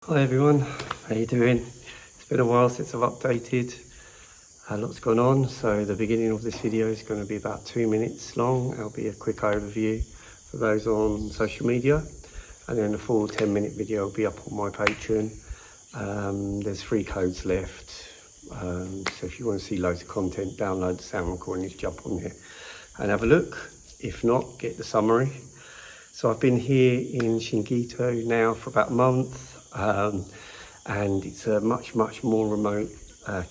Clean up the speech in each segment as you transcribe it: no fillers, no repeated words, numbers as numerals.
Hi everyone, how you doing? It's been a while since I've updated. A lot's gone on, so the beginning of this video is going to be about 2 minutes long. It'll be a quick overview for those on social media, and then the full 10-minute video will be up on my Patreon. There's 3 codes left, so if you want to see loads of content, download the sound recording, just jump on there and have a look. If not, get the summary. So I've been here in Shingito now for about a month. And it's a much more remote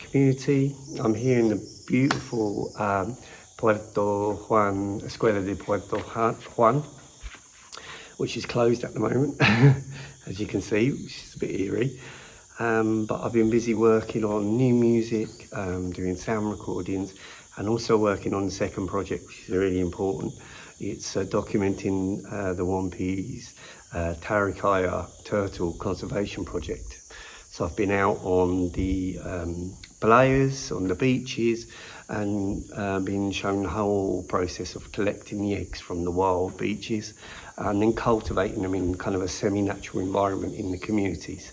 community. I'm here in the beautiful Puerto Juan, Escuela de Puerto Juan, which is closed at the moment, as you can see, which is a bit eerie. But I've been busy working on new music, doing sound recordings, and also working on the second project, which is really important. It's documenting the One Piece Tarikaya turtle conservation project. So I've been out on the playas, on the beaches, and been shown the whole process of collecting the eggs from the wild beaches and then cultivating them in kind of a semi-natural environment in the communities.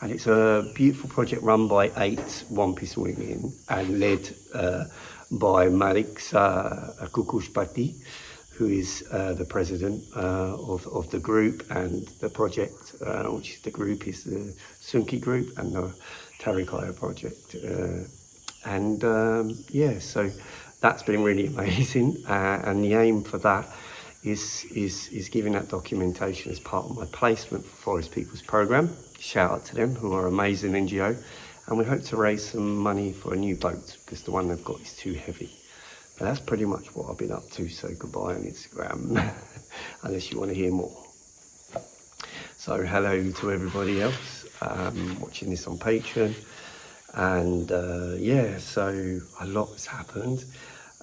And it's a beautiful project run by 8 One Piece women and led by Marixa Kukushpati, who is the president of the group, and the project, which is the group, is the Sunki group and the Tarikaya project. Yeah, so that's been really amazing. And the aim for that is giving that documentation as part of my placement for Forest People's Programme. Shout out to them, who are an amazing NGO. And we hope to raise some money for a new boat, because the one they've got is too heavy. But that's pretty much what I've been up to, so goodbye on Instagram, unless you want to hear more. So hello to everybody else watching this on Patreon. And yeah, so a lot has happened.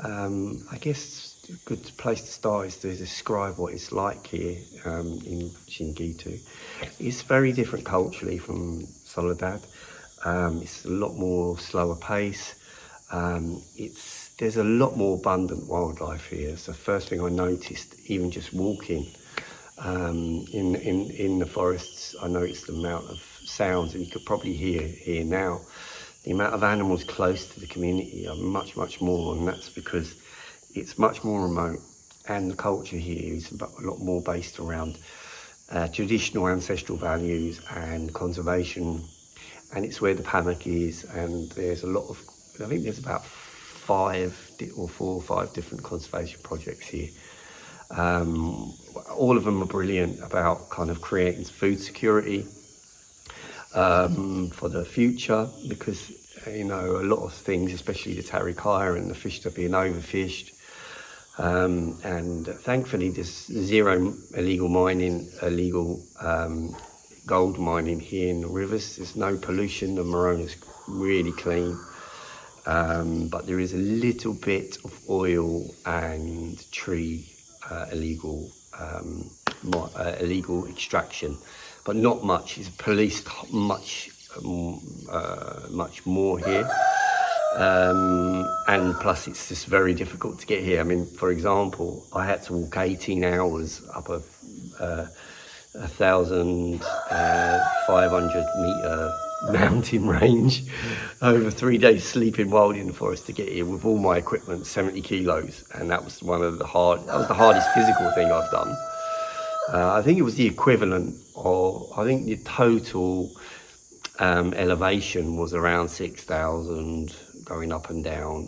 I guess a good place to start is to describe what it's like here in Shingito. It's very different culturally from Soledad. It's a lot more slower pace. There's a lot more abundant wildlife here. It's the first thing I noticed, even just walking in the forests. I noticed the amount of sounds, and you could probably hear now. The amount of animals close to the community are much more, and that's because it's much more remote, and the culture here is a lot more based around traditional ancestral values and conservation. And it's where the Pamak is, and there's a lot of, I think there's about 4 or 5 different conservation projects here. All of them are brilliant about kind of creating food security for the future, because you know, a lot of things, especially the tarikaya and the fish, are being overfished. And thankfully there's zero illegal mining, gold mining here in the rivers. There's no pollution. The Morona's really clean. But there is a little bit of oil and tree illegal extraction, but not much. It's policed much more here, and plus it's just very difficult to get here. I mean, for example, I had to walk 18 hours up a 1,500 meter mountain range over 3 days, sleeping wild in the forest to get here with all my equipment, 70 kilos, and that was the hardest physical thing I've done. I think it was the equivalent of, I think the total elevation was around 6,000 going up and down,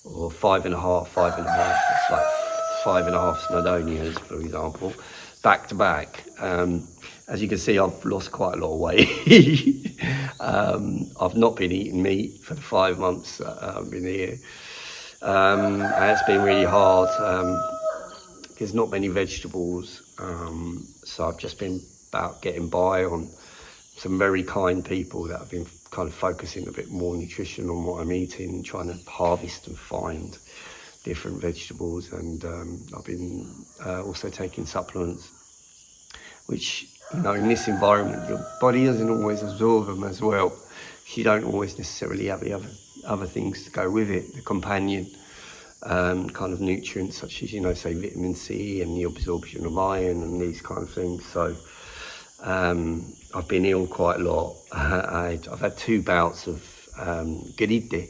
or 5.5. It's like 5.5 Snowdonias, for example, back to back. As you can see, I've lost quite a lot of weight. I've not been eating meat for the 5 months that I've been here. And it's been really hard. There's not many vegetables. So I've just been about getting by on some very kind people that have been kind of focusing a bit more nutrition on what I'm eating, trying to harvest and find different vegetables. And I've been also taking supplements, which, you know, in this environment, your body doesn't always absorb them as well. You don't always necessarily have the other things to go with it, the companion kind of nutrients, such as, you know, say vitamin C and the absorption of iron and these kind of things. So I've been ill quite a lot. I've had 2 bouts of gripe,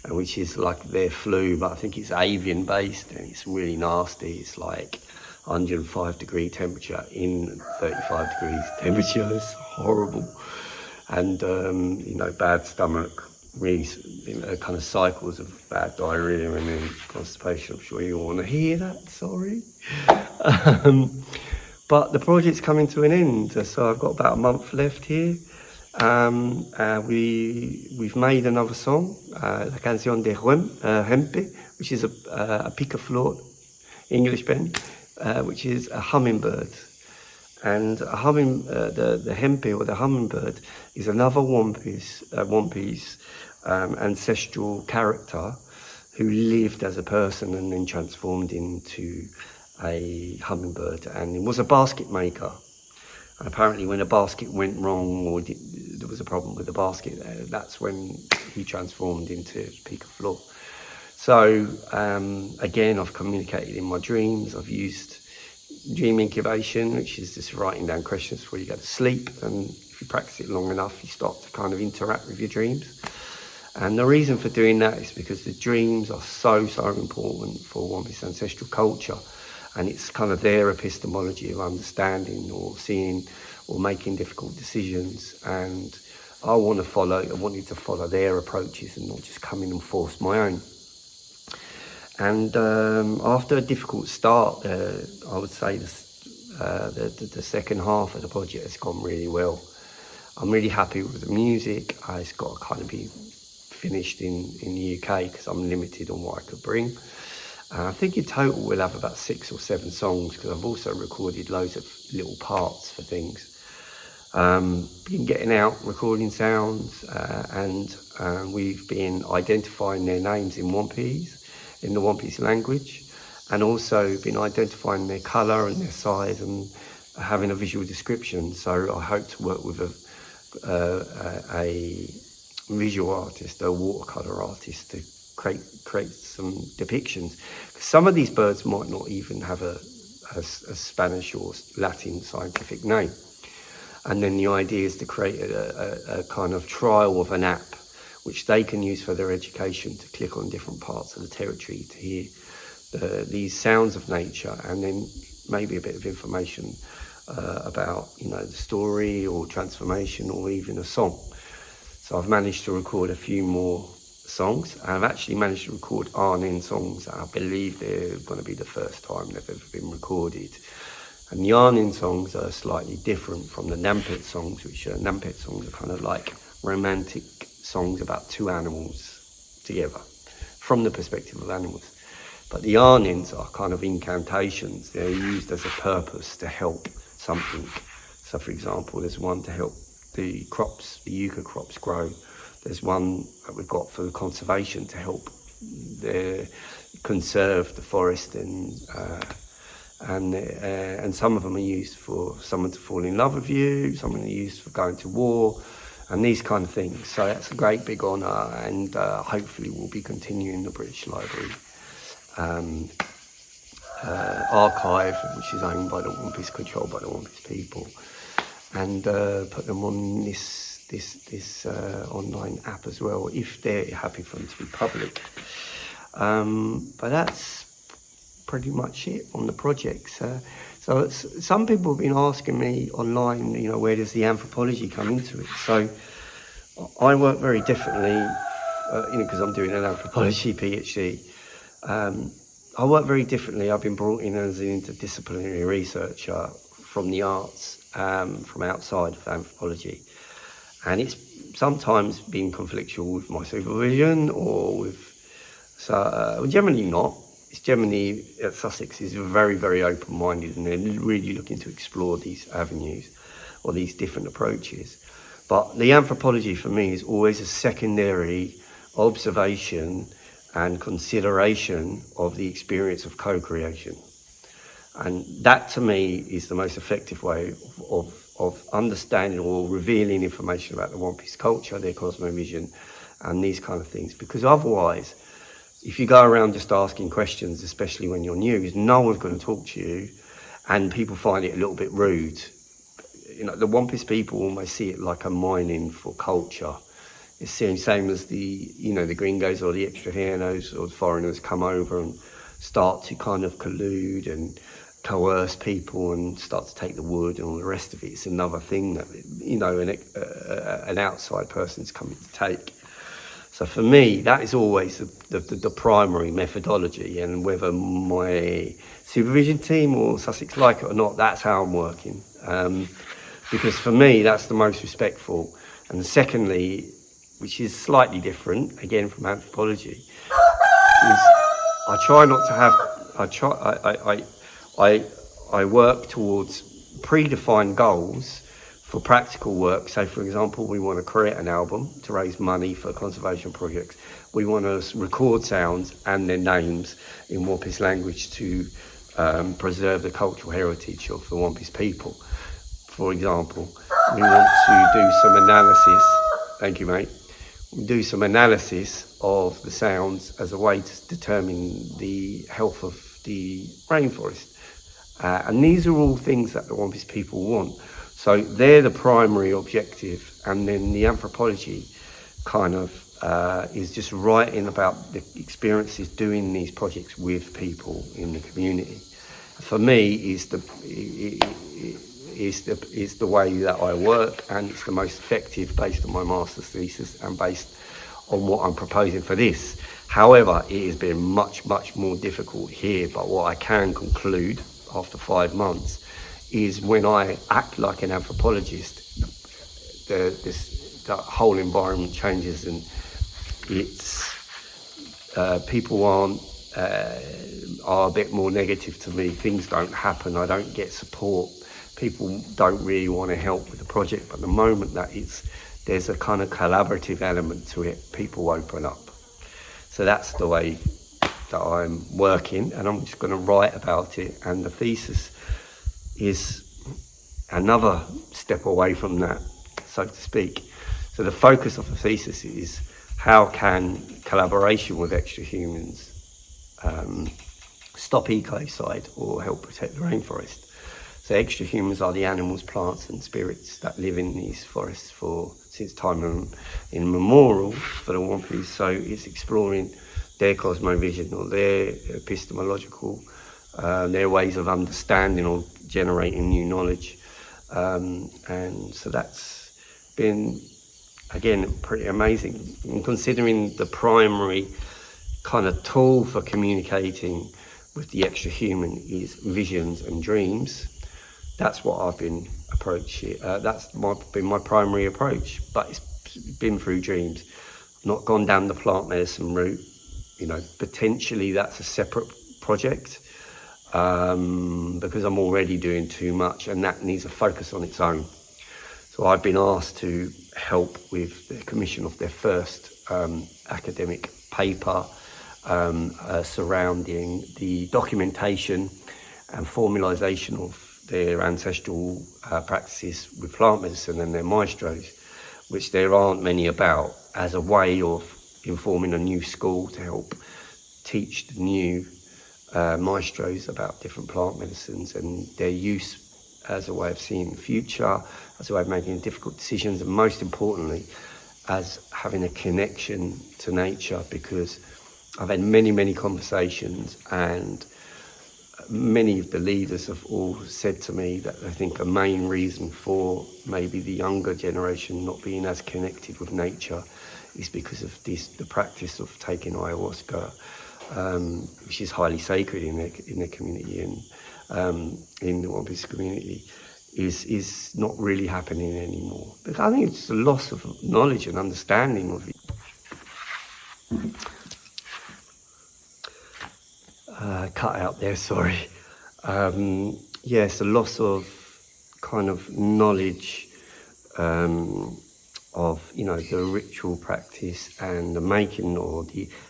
which is like their flu, but I think it's avian based and it's really nasty. It's like 105-degree temperature in 35 degrees temperature. It's horrible. And, you know, bad stomach, really, you know, kind of cycles of bad diarrhea and then constipation. I'm sure you all want to hear that, sorry. But the project's coming to an end, so I've got about a month left here. We've made another song, La Canción de Hempe, which is a picaflor English band, which is a hummingbird. And the hempe or the hummingbird is another Wampe's ancestral character who lived as a person and then transformed into a hummingbird, and he was a basket maker. And apparently when a basket went wrong or there was a problem with the basket, that's when he transformed into picaflor. So again, I've communicated in my dreams. I've used dream incubation, which is just writing down questions before you go to sleep, and if you practice it long enough, you start to kind of interact with your dreams. And the reason for doing that is because the dreams are so important for Wampe's ancestral culture. And it's kind of their epistemology of understanding or seeing or making difficult decisions. And I wanted to follow their approaches and not just come in and force my own. And after a difficult start, I would say the second half of the project has gone really well. I'm really happy with the music. It's got to kind of be finished in the UK because I'm limited on what I could bring. I think in total we'll have about 6 or 7 songs because I've also recorded loads of little parts for things. Been getting out, recording sounds, and we've been identifying their names in the Wampe's language, and also been identifying their colour and their size and having a visual description. So I hope to work with a visual artist, a watercolour artist, to create some depictions. Some of these birds might not even have a Spanish or Latin scientific name. And then the idea is to create a kind of trial of an app which they can use for their education, to click on different parts of the territory to hear these sounds of nature, and then maybe a bit of information about, you know, the story or transformation or even a song. So I've managed to record a few more songs. I've actually managed to record Arnhem songs. I believe they're going to be the first time they've ever been recorded. And the Arnhem songs are slightly different from the Nampet songs, which Nampet songs are kind of like romantic songs about 2 animals together from the perspective of animals. But the Arnhems are kind of incantations. They're used as a purpose to help something. So for example, there's one to help the yucca crops grow. There's one that we've got for the conservation to help conserve the forest, and some of them are used for someone to fall in love with you, some are used for going to war, and these kind of things. So that's a great big honour, and hopefully we'll be continuing the British Library archive, which is owned by the Wampe's, controlled by the Wampe's people, and put them on this online app as well, if they're happy for them to be public. But that's pretty much it on the projects. So some people have been asking me online, you know, where does the anthropology come into it? So I work very differently, you know, because I'm doing an anthropology PhD. I work very differently. I've been brought in as an interdisciplinary researcher from the arts, from outside of anthropology. And it's sometimes been conflictual with my supervision generally not. It's generally, at Sussex is very, very open-minded, and they're really looking to explore these avenues or these different approaches. But the anthropology for me is always a secondary observation and consideration of the experience of co-creation. And that to me is the most effective way of understanding or revealing information about the Wampe's culture, their cosmovision, and these kind of things. Because otherwise, if you go around just asking questions, especially when you're new, no one's going to talk to you, and people find it a little bit rude. the Wampus people almost see it like a mining for culture. It's the same as the gringos or the extranjeros or the foreigners come over and start to kind of collude and coerce people and start to take the wood and all the rest of it. It's another thing that, an outside person's coming to take. So for me, that is always the primary methodology, and whether my supervision team or Sussex like it or not, that's how I'm working. Because for me, that's the most respectful. And secondly, which is slightly different, again from anthropology, is I try not to have, I work towards predefined goals for practical work. So for example, we want to create an album to raise money for conservation projects. We want to record sounds and their names in Wampus language to preserve the cultural heritage of the Wampus people. For example, we want to do some analysis, thank you mate, we do some analysis of the sounds as a way to determine the health of the rainforest. And these are all things that the Wampus people want. So they're the primary objective, and then the anthropology kind of is just writing about the experiences doing these projects with people in the community. For me, is the way that I work, and it's the most effective based on my master's thesis and based on what I'm proposing for this. However, it has been much, much more difficult here, but what I can conclude after 5 months is when I act like an anthropologist, the whole environment changes, and it's people are a bit more negative to me. Things don't happen. I don't get support. People don't really want to help with the project. But the moment that there's a kind of collaborative element to it, people open up. So that's the way that I'm working, and I'm just going to write about it. And the thesis is another step away from that, so to speak. So the focus of the thesis is how can collaboration with extra humans stop ecocide or help protect the rainforest. So extra humans are the animals, plants and spirits that live in these forests since time immemorial for the Wampus. So it's exploring their cosmovision or their epistemological, their ways of understanding or generating new knowledge. And so that's been, again, pretty amazing. And considering the primary kind of tool for communicating with the extra human is visions and dreams, that's what I've been approaching. That's been my primary approach, but it's been through dreams. I've not gone down the plant medicine route. Potentially that's a separate project because I'm already doing too much, and that needs a focus on its own. So I've been asked to help with the commission of their first academic paper surrounding the documentation and formalisation of their ancestral practices with plant medicine and their maestros, which there aren't many about, as a way of informing a new school to help teach the new maestros about different plant medicines and their use as a way of seeing the future, as a way of making difficult decisions, and most importantly, as having a connection to nature. Because I've had many, many conversations, and many of the leaders have all said to me that they think a main reason for maybe the younger generation not being as connected with nature is because of the practice of taking ayahuasca, which is highly sacred in their community and in the Wampus community, is not really happening anymore. But I think it's a loss of knowledge and understanding of it. Cut out there, sorry. Yes, a loss of kind of knowledge of the ritual practice and the making or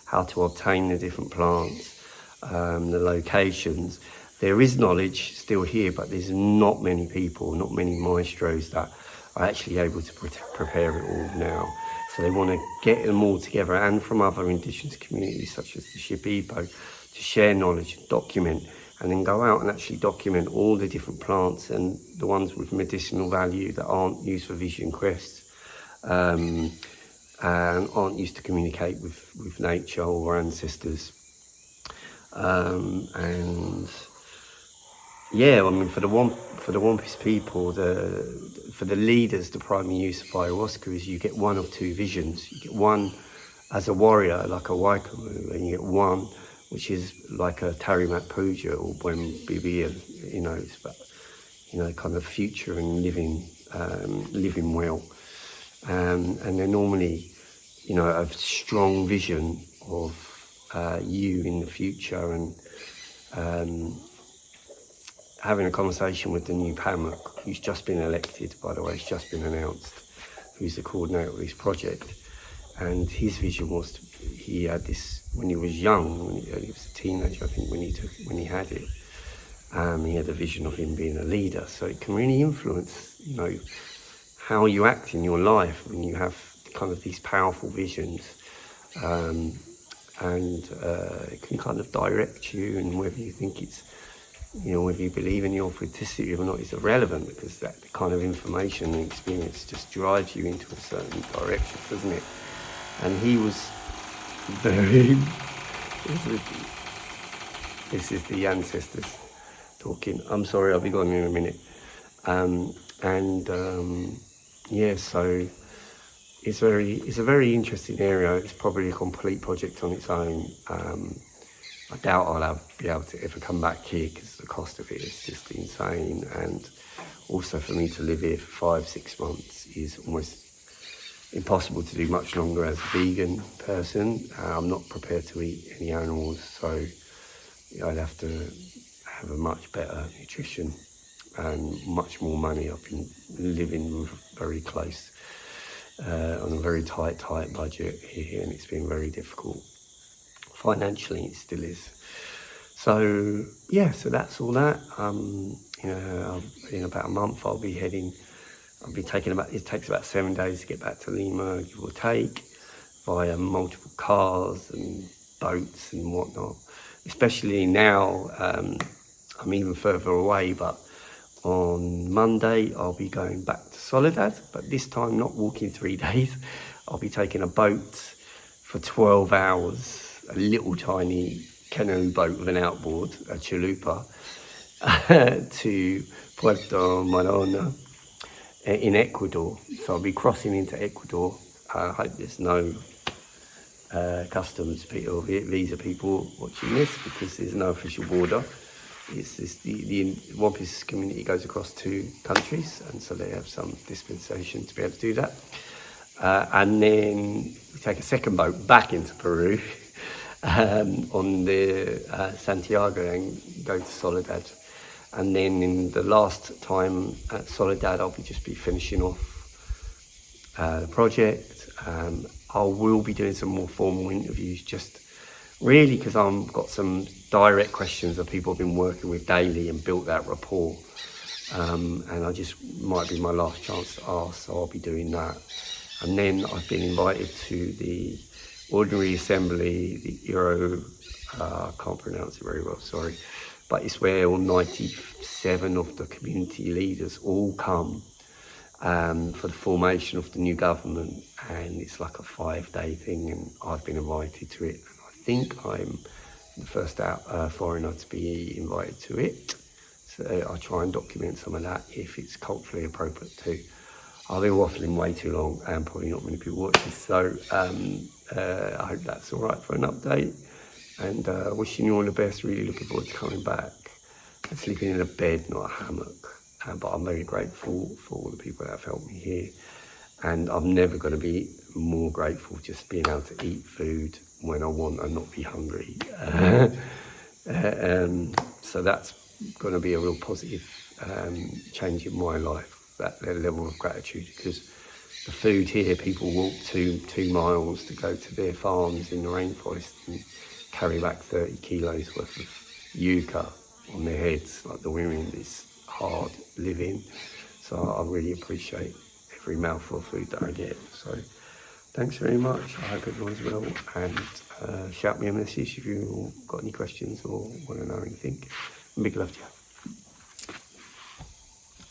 how to obtain the different plants, the locations. There is knowledge still here, but there's not many people, not many maestros that are actually able to prepare it all now. So they want to get them all together, and from other indigenous communities such as the Shipibo, to share knowledge, document, and then go out and actually document all the different plants and the ones with medicinal value that aren't used for vision quests, and aren't used to communicate with nature or ancestors. And yeah, I mean, for the Wampis people, for the leaders, the primary use of ayahuasca is you get one of two visions. You get one as a warrior, like a Waikamu, and you get one which is like a Tarimat Puja or Buen Bibia, you know, it's about, you know, kind of future and living well. And they're normally, you know, a strong vision of you in the future, and having a conversation with the new Pamuk, who's just been elected, by the way, it's just been announced, who's the coordinator of this project. And his vision was, he had this when he was young, when he was a teenager, I think, when he had it. He had a vision of him being a leader. So it can really influence, you know, how you act in your life when you have kind of these powerful visions. It can kind of direct you, and whether you think it's, you know, whether you believe in the authenticity or not is irrelevant, because that kind of information and experience just drives you into a certain direction, doesn't it? And he was very, this is the ancestors talking. I'm sorry, I'll be gone in a minute. Yeah, so it's a very interesting area. It's probably a complete project on its own. I doubt I'll be able to ever come back here, because the cost of it is just insane. And also for me to live here for 5-6 months is almost impossible to do much longer as a vegan person. I'm not prepared to eat any animals, so I'd have to have a much better nutrition and much more money. I've been living very close on a very tight budget here, and it's been very difficult. Financially, it still is. So yeah, so that's all that. You know, in about a month I'll be taking it takes about 7 days to get back to Lima, give or take, via multiple cars and boats and whatnot. Especially now, I'm even further away, but on Monday I'll be going back to Soledad, but this time not walking 3 days. I'll be taking a boat for 12 hours, a little tiny canoe boat with an outboard, a chalupa, to Puerto Madrona in Ecuador. So I'll be crossing into Ecuador. I hope there's no customs or visa people watching this, because there's no official border. It's just the Wampis community goes across 2 countries, and so they have some dispensation to be able to do that. And then we take a second boat back into Peru on the Santiago, and go to Soledad. And then in the last time at Soledad, I'll just be finishing off the project. I will be doing some more formal interviews, just really because I've got some direct questions that people have been working with daily and built that rapport. And I just might be my last chance to ask, so I'll be doing that. And then I've been invited to the Ordinary Assembly, the Euro, I can't pronounce it very well, sorry. But it's where all 97 of the community leaders all come for the formation of the new government. And it's like a 5-day thing, and I've been invited to it. And I think I'm the first foreigner to be invited to it. So I'll try and document some of that if it's culturally appropriate too. I've been waffling way too long, and probably not many people watch this, so I hope that's all right for an update. And wishing you all the best. Really looking forward to coming back and sleeping in a bed, not a hammock. But I'm very grateful for all the people that have helped me here. And I'm never going to be more grateful just being able to eat food when I want and not be hungry. So that's going to be a real positive change in my life, that level of gratitude, because the food here, people walk 2 miles to go to their farms in the rainforest and carry back 30 kilos worth of yucca on their heads, like the women. It's hard living, so I really appreciate every mouthful of food that I get. So thanks very much. I hope everyone's well, and shout me a message if you've got any questions or want to know anything. Big love to you.